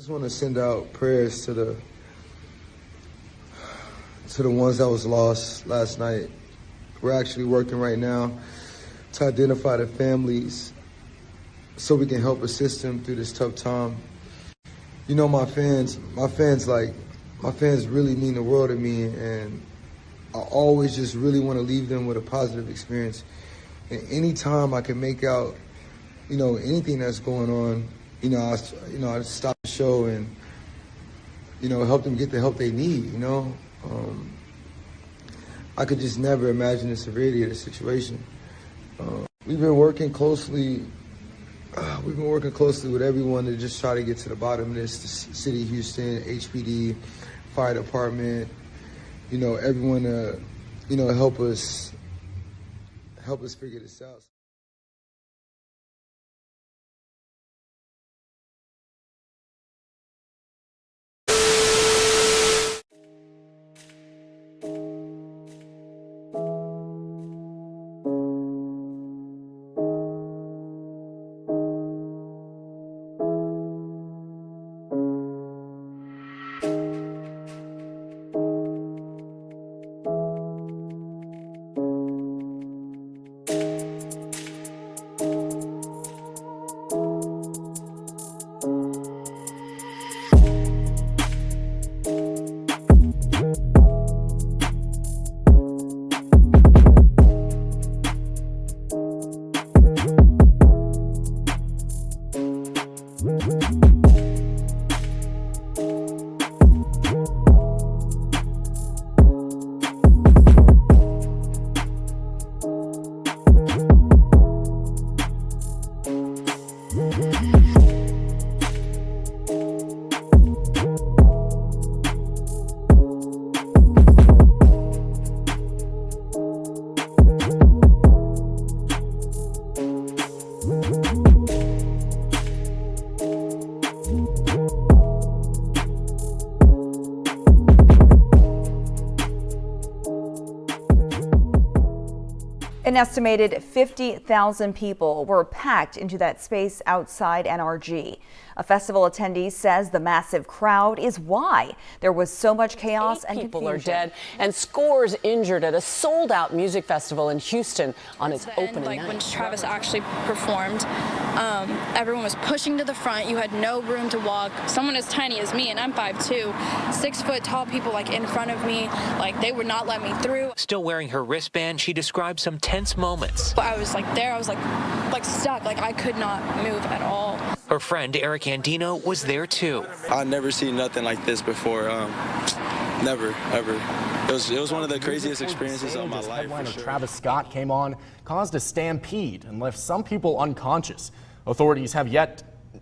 just want to send out prayers to the ones that was lost last night. We're actually working right now to identify the families so we can help assist them through this tough time. You know, my fans really mean the world to me, and I always just really want to leave them with a positive experience. And anytime I can make out, you know, anything that's going on, I stop the show and, you know, help them get the help they need, you know. I could just never imagine the severity of the situation. We've been working closely with everyone to just try to get to the bottom of this. The city of Houston, HPD, fire department, you know, everyone to, you know, help us figure this out. An estimated 50,000 people were packed into that space outside NRG. A festival attendee says the massive crowd is why there was so much chaos and confusion. People are dead and scores injured at a sold-out music festival in Houston on its opening night. When Travis actually performed, everyone was pushing to the front. You had no room to walk. Someone as tiny as me, and I'm 5'2", 6 foot tall people like in front of me, like they would not let me through. Still wearing her wristband, she described some tense moments. But I was like there, I was like stuck, like I could not move at all. Her friend Eric Andino was there too. I've never seen nothing like this before. Never, ever. It was one of the craziest experiences of my life. Headliner Travis Scott came on, caused a stampede and left some people unconscious. Authorities have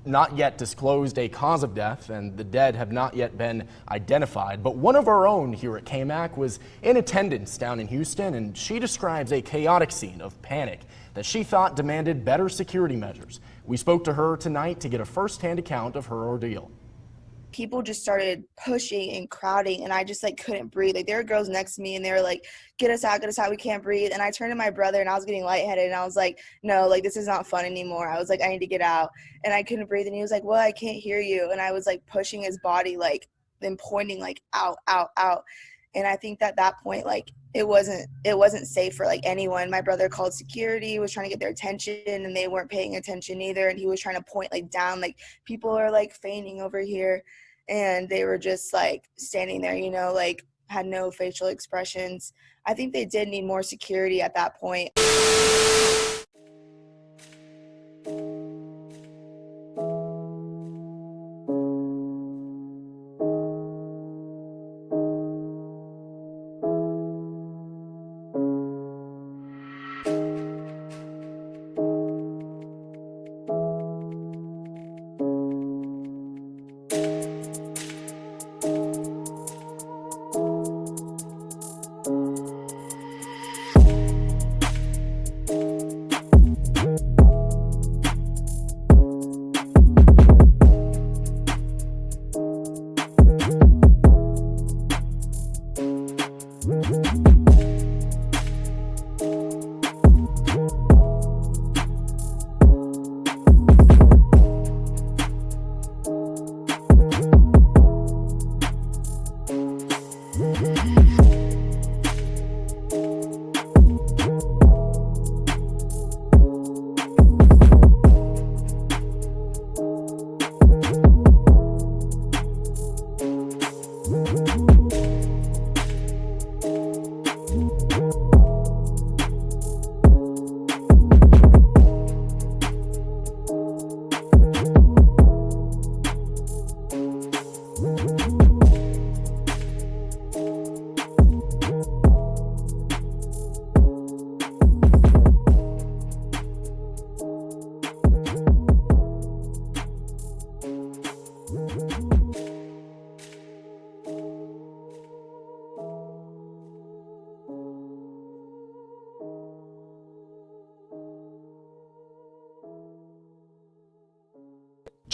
not yet disclosed a cause of death, and the dead have not yet been identified. But one of our own here at KMAC was in attendance down in Houston, and she describes a chaotic scene of panic that she thought demanded better security measures. We spoke to her tonight to get a first-hand account of her ordeal. People just started pushing and crowding, and I just like couldn't breathe. Like there were girls next to me and they were like, get us out, we can't breathe. And I turned to my brother and I was getting lightheaded and I was like, no, like this is not fun anymore. I was like, I need to get out, and I couldn't breathe. And he was like, well, I can't hear you. And I was like pushing his body, like then pointing like out. And I think that point, like it wasn't safe for like anyone. My brother called security, was trying to get their attention, and they weren't paying attention either. And he was trying to point like down, like people are like fainting over here. And they were just like standing there, you know, like had no facial expressions. I think they did need more security at that point.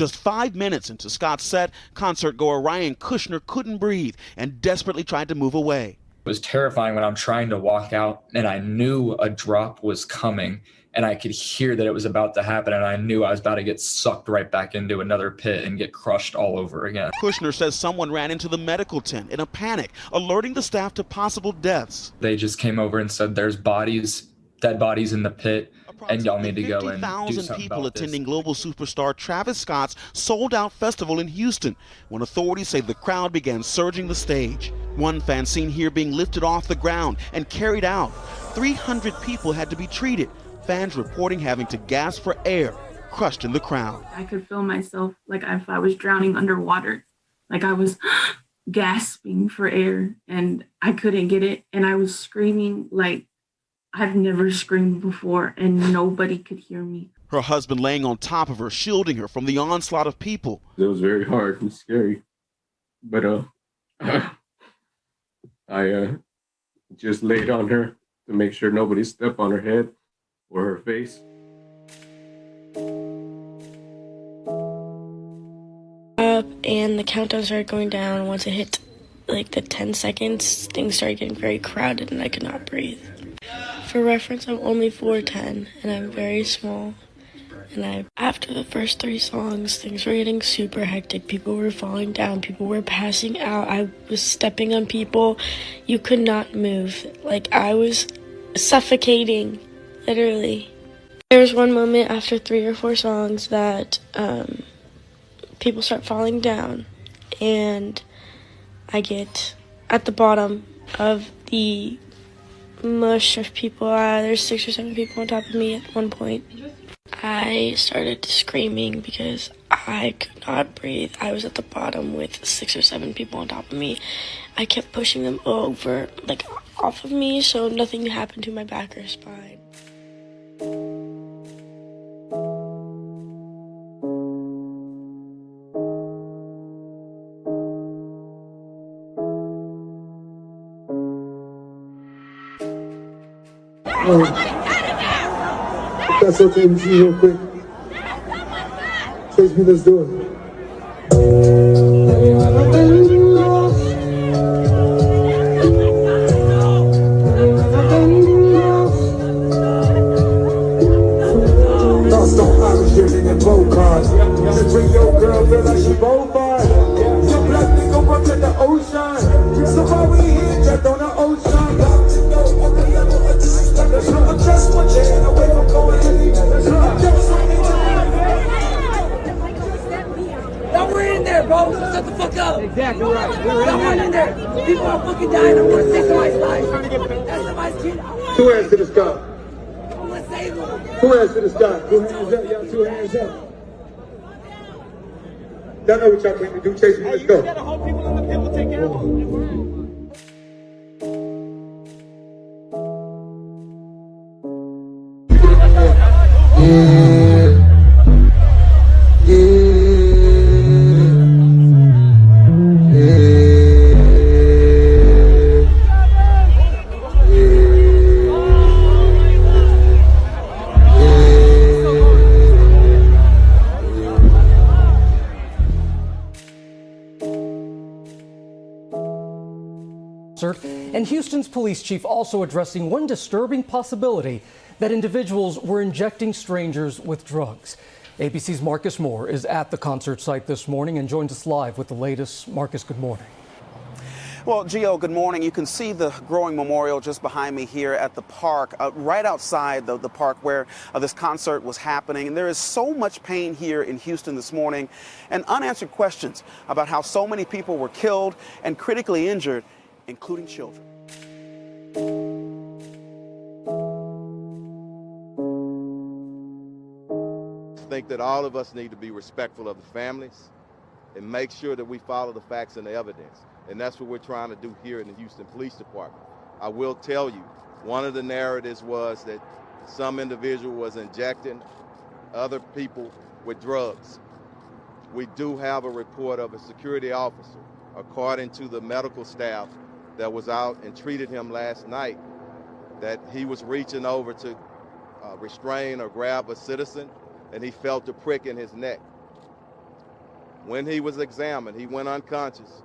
Just 5 minutes into Scott's set, concertgoer Ryan Kushner couldn't breathe and desperately tried to move away. It was terrifying when I'm trying to walk out and I knew a drop was coming and I could hear that it was about to happen, and I knew I was about to get sucked right back into another pit and get crushed all over again. Kushner says someone ran into the medical tent in a panic, alerting the staff to possible deaths. They just came over and said, there's dead bodies in the pit, and y'all need to go and do something about this. 50,000 people attending global superstar Travis Scott's sold-out festival in Houston when authorities say the crowd began surging the stage. One fan seen here being lifted off the ground and carried out. 300 people had to be treated. Fans reporting having to gasp for air, crushed in the crowd. I could feel myself like if I was drowning underwater, like I was gasping for air and I couldn't get it. And I was screaming like I've never screamed before, and nobody could hear me. Her husband laying on top of her, shielding her from the onslaught of people. It was very hard and scary, but I just laid on her to make sure nobody stepped on her head or her face. And the countdown started going down. Once it hit like the 10 seconds, things started getting very crowded and I could not breathe. For reference, I'm only 4'10", and I'm very small. And after the first 3 songs, things were getting super hectic. People were falling down. People were passing out. I was stepping on people. You could not move. Like, I was suffocating, literally. There was one moment after 3 or 4 songs that people start falling down. And I get at the bottom of the mush of people. There's 6 or 7 people on top of me at one point. I started screaming because I could not breathe. I was at the bottom with 6 or 7 people on top of me. I kept pushing them over, like off of me, so nothing happened to my back or spine. If that's okay with you real quick. Chase me, let's do it. Lost on Irish in the boat cars. Just bring your girl, feel like she both bars. Your black nigga work at the ocean. So why we here, just on the ocean? I'm just one day away from going No, we're in there, bro. Shut the fuck up. Exactly right. We're in there. People are fucking dying. I'm gonna save somebody's life. That's somebody's kid. 2 hands to the sky. I'm gonna save them. 2 hands to the sky. 2 hands up, y'all. 2 hands up. Y'all know what y'all came to do. Chase me. Let's go. You gotta hold people in the pit. We'll take care of them. And Houston's police chief also addressing one disturbing possibility that individuals were injecting strangers with drugs. ABC's Marcus Moore is at the concert site this morning and joins us live with the latest. Marcus, good morning. Well, Gio, good morning. You can see the growing memorial just behind me here at the park, right outside the park where this concert was happening. And there is so much pain here in Houston this morning and unanswered questions about how so many people were killed and critically injured, including children. I think that all of us need to be respectful of the families and make sure that we follow the facts and the evidence. And that's what we're trying to do here in the Houston Police Department. I will tell you, one of the narratives was that some individual was injecting other people with drugs. We do have a report of a security officer, according to the medical staff that was out and treated him last night, that he was reaching over to restrain or grab a citizen, and he felt a prick in his neck. When he was examined, he went unconscious.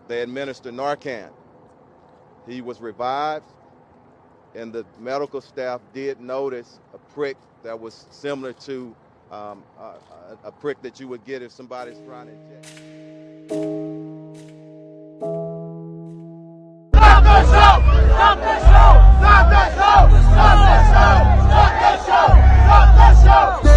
They administered Narcan. He was revived, and the medical staff did notice a prick that was similar to a prick that you would get if somebody's trying to inject. Stop the show! Stop the show! Stop the show! Stop the show! Stop the show! Stop the show!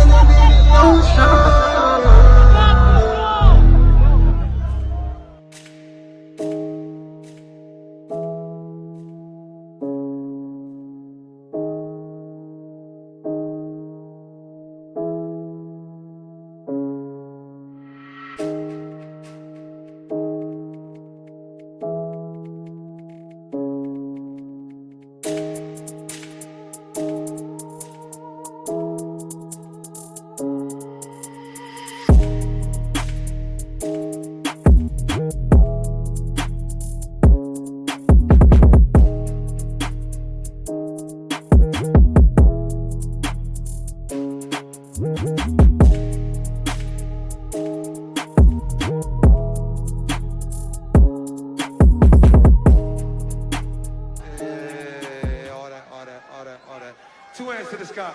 Two hands to the sky.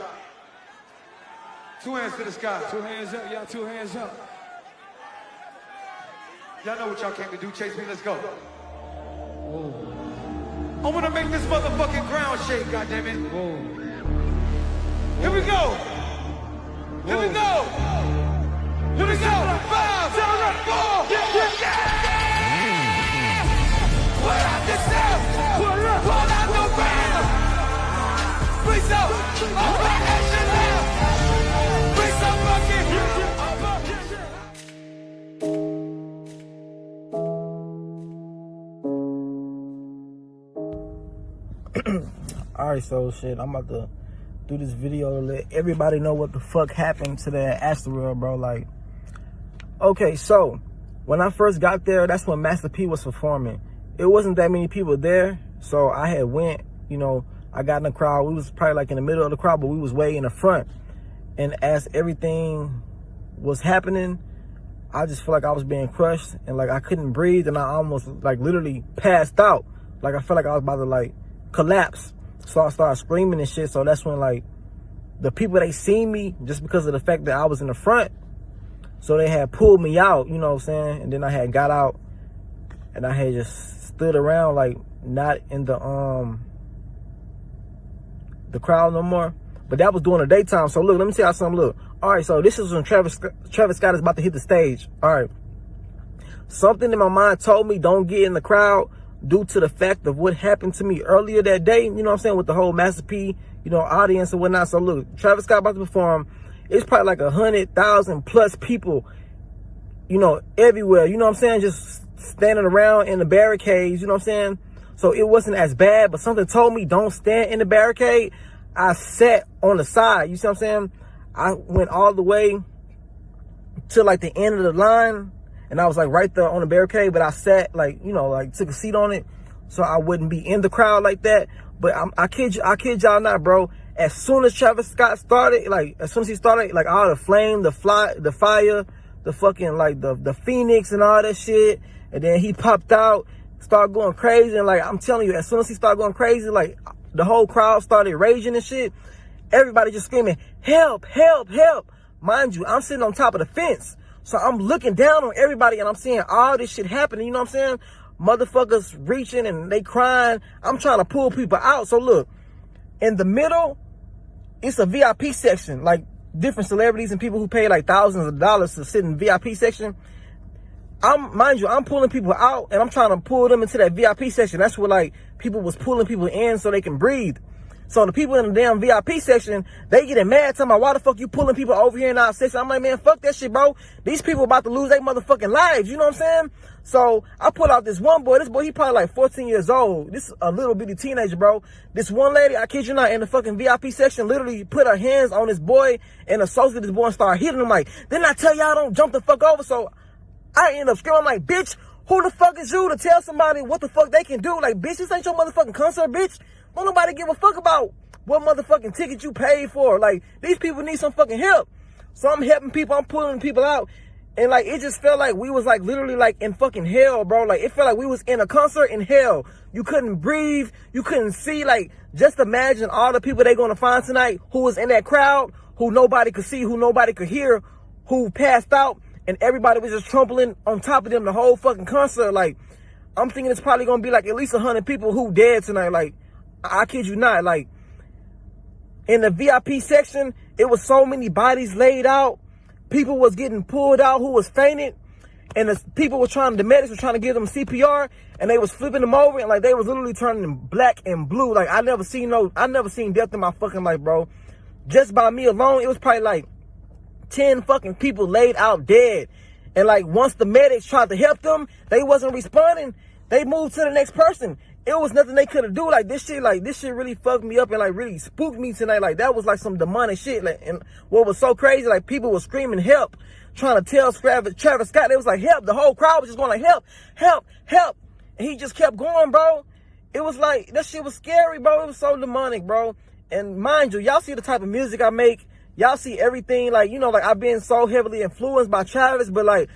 Two hands to the sky. Two hands up, y'all. Two hands up. Y'all know what y'all came to do. Chase me, let's go. I want to make this motherfucking ground shake, goddammit. Here we go. Here we go. Here we go. 5, 7, 4. Yeah. Pull out the sound. Pull out the ground. Please up. All my action now. Please up, fucking. Alright, so shit, I'm about to do this video to let everybody know what the fuck happened to that Astroworld, bro. Like, okay, so when I first got there, that's when Master P was performing. It wasn't that many people there, so I had went, you know, I got in the crowd. We was probably like in the middle of the crowd, but we was way in the front. And as everything was happening, I just felt like I was being crushed and like I couldn't breathe, and I almost like literally passed out. Like I felt like I was about to like collapse. So I started screaming and shit. So that's when like the people, they seen me just because of the fact that I was in the front. So they had pulled me out, you know what I'm saying? And then I had got out and I had just stood around, like not in the crowd no more. But that was during the daytime. So look, let me tell y'all something. Look, all right, so this is when Travis Scott is about to hit the stage. All right, something in my mind told me don't get in the crowd due to the fact of what happened to me earlier that day, you know what I'm saying, with the whole Master P, you know, audience and whatnot. So look, Travis Scott about to perform. It's probably like 100,000 plus people, you know, everywhere, you know what I'm saying, just standing around in the barricades, you know what I'm saying. So it wasn't as bad, but something told me don't stand in the barricade. I sat on the side, you see what I'm saying. I went all the way to like the end of the line, and I was like right there on the barricade, but I sat like, you know, like took a seat on it so I wouldn't be in the crowd like that. But I kid y'all not, bro. As soon as Travis Scott started, like as soon as he started, like all the flame, the fire, the fucking like the Phoenix and all that shit, and then he popped out, started going crazy, and like I'm telling you, as soon as he started going crazy, like the whole crowd started raging and shit. Everybody just screaming, help, help, help. Mind you, I'm sitting on top of the fence. So I'm looking down on everybody and I'm seeing all this shit happening, you know what I'm saying? Motherfuckers reaching and they crying. I'm trying to pull people out. So look, in the middle, it's a VIP section, like different celebrities and people who pay like thousands of dollars to sit in the VIP section. Mind you, I'm pulling people out and I'm trying to pull them into that VIP section. That's where like people was pulling people in so they can breathe. So the people in the damn VIP section, they getting mad, talking about why the fuck you pulling people over here in our section. I'm like, man, fuck that shit, bro. These people about to lose their motherfucking lives, you know what I'm saying? So I pulled out this one boy. This boy, he probably like 14 years old. This is a little bitty teenager, bro. This one lady, I kid you not, in the fucking VIP section, literally put her hands on this boy and assaulted this boy and started hitting him like, didn't I tell y'all don't jump the fuck over? So I end up screaming like, bitch, who the fuck is you to tell somebody what the fuck they can do? Like, bitch, this ain't your motherfucking concert, bitch. Don't nobody give a fuck about what motherfucking ticket you paid for. Like, these people need some fucking help. So I'm helping people, I'm pulling people out. And like, it just felt like we was like literally like in fucking hell, bro. Like, it felt like we was in a concert in hell. You couldn't breathe. You couldn't see. Like, just imagine all the people they gonna find tonight who was in that crowd, who nobody could see, who nobody could hear, who passed out, and everybody was just trampling on top of them the whole fucking concert. Like, I'm thinking it's probably gonna be like at least 100 people who dead tonight. Like, I kid you not. Like, in the VIP section, it was so many bodies laid out. People was getting pulled out who was fainted, and the medics were trying to give them CPR, and they was flipping them over, and like they was literally turning them black and blue. Like, I never seen death in my fucking life, bro. Just by me alone, it was probably like 10 fucking people laid out dead. And like, once the medics tried to help them, they wasn't responding. They moved to the next person. It was nothing they could have do. Like, this shit really fucked me up and like really spooked me tonight. Like, that was like some demonic shit. Like, and what was so crazy, like, people were screaming help, trying to tell Travis Scott. They was like, help. The whole crowd was just going like, help, help, help. And he just kept going, bro. It was like, that shit was scary, bro. It was so demonic, bro. And mind you, y'all see the type of music I make. Y'all see everything. Like, you know, like, I've been so heavily influenced by Travis, but like,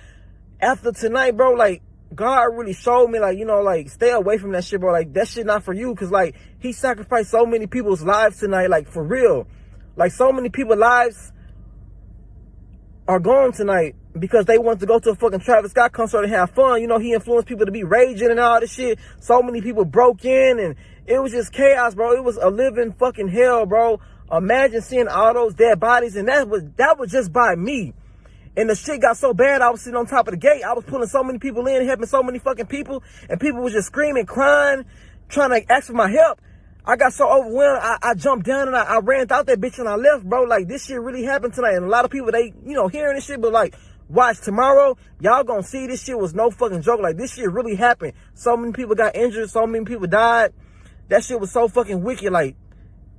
after tonight, bro, like, God really showed me, like, you know, like, stay away from that shit, bro. Like, that shit not for you, because, like, he sacrificed so many people's lives tonight, like, for real. Like, so many people's lives are gone tonight because they want to go to a fucking Travis Scott concert and have fun. You know, he influenced people to be raging and all this shit. So many people broke in, and it was just chaos, bro. It was a living fucking hell, bro. Imagine seeing all those dead bodies, and that was just by me. And the shit got so bad, I was sitting on top of the gate. I was pulling so many people in, helping so many fucking people. And people was just screaming, crying, trying to ask for my help. I got so overwhelmed, I jumped down and I ran out that bitch and I left, bro. Like, this shit really happened tonight. And a lot of people, they, you know, hearing this shit, but like, watch tomorrow, y'all gonna see this shit was no fucking joke. Like, this shit really happened. So many people got injured. So many people died. That shit was so fucking wicked. Like,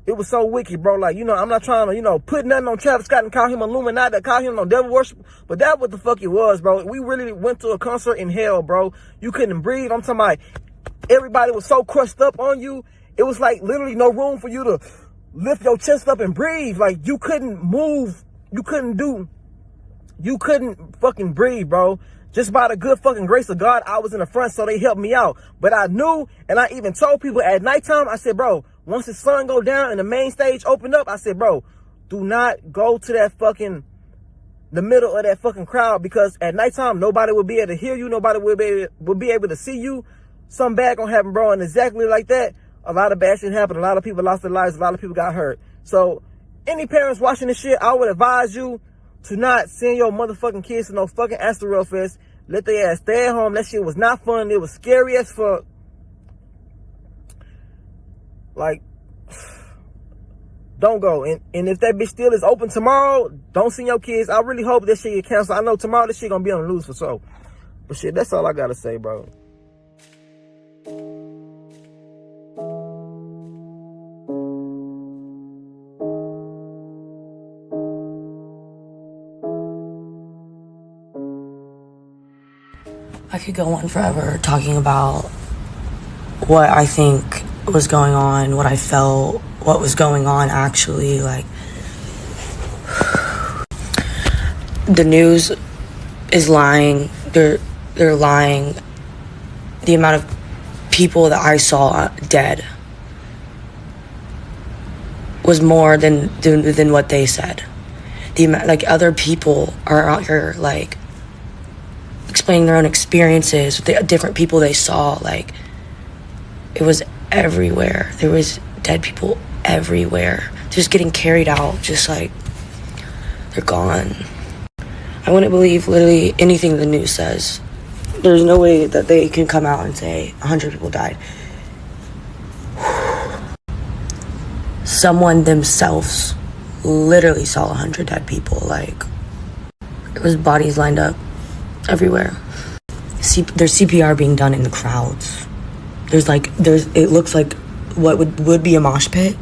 it was so wicked, bro. Like, you know, I'm not trying to, you know, put nothing on Travis Scott and call him Illuminati, call him no devil worship, but that's what the fuck it was, bro. We really went to a concert in hell, bro. You couldn't breathe. I'm talking about everybody was so crushed up on you. It was like literally no room for you to lift your chest up and breathe. Like, you couldn't move. You couldn't fucking breathe, bro. Just by the good fucking grace of God, I was in the front, so they helped me out. But I knew, and I even told people at nighttime, I said, bro, once the sun go down and the main stage opened up, I said, bro, do not go to that fucking, the middle of that fucking crowd, because at nighttime, nobody will be able to hear you. Nobody will be able to see you. Something bad gonna happen, bro. And exactly like that, a lot of bad shit happened. A lot of people lost their lives. A lot of people got hurt. So any parents watching this shit, I would advise you to not send your motherfucking kids to no fucking Astroworld Fest. Let their ass stay at home. That shit was not fun. It was scary as fuck. Like, don't go. And if that bitch still is open tomorrow, don't send your kids. I really hope that shit get canceled. I know tomorrow this shit gonna be on the news for sure. But shit, that's all I gotta say, bro. I could go on forever talking about what I think was going on, what I felt, what was going on actually. Like, the news is lying. They're lying. The amount of people that I saw dead was more than what they said. The amount, like, other people are out here like explaining their own experiences with the different people they saw. Like, it was everywhere. There was dead people everywhere, just getting carried out, just like they're gone. I wouldn't believe literally anything the news says. There's no way that they can come out and say 100 people died. Someone themselves literally saw 100 dead people. Like, there was bodies lined up everywhere. There's CPR being done in the crowds. It looks like what would be a mosh pit.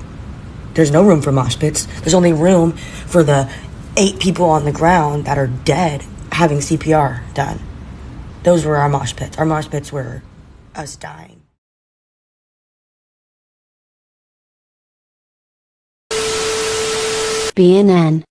There's no room for mosh pits. There's only room for the 8 people on the ground that are dead having CPR done. Those were our mosh pits. Our mosh pits were us dying. BNN.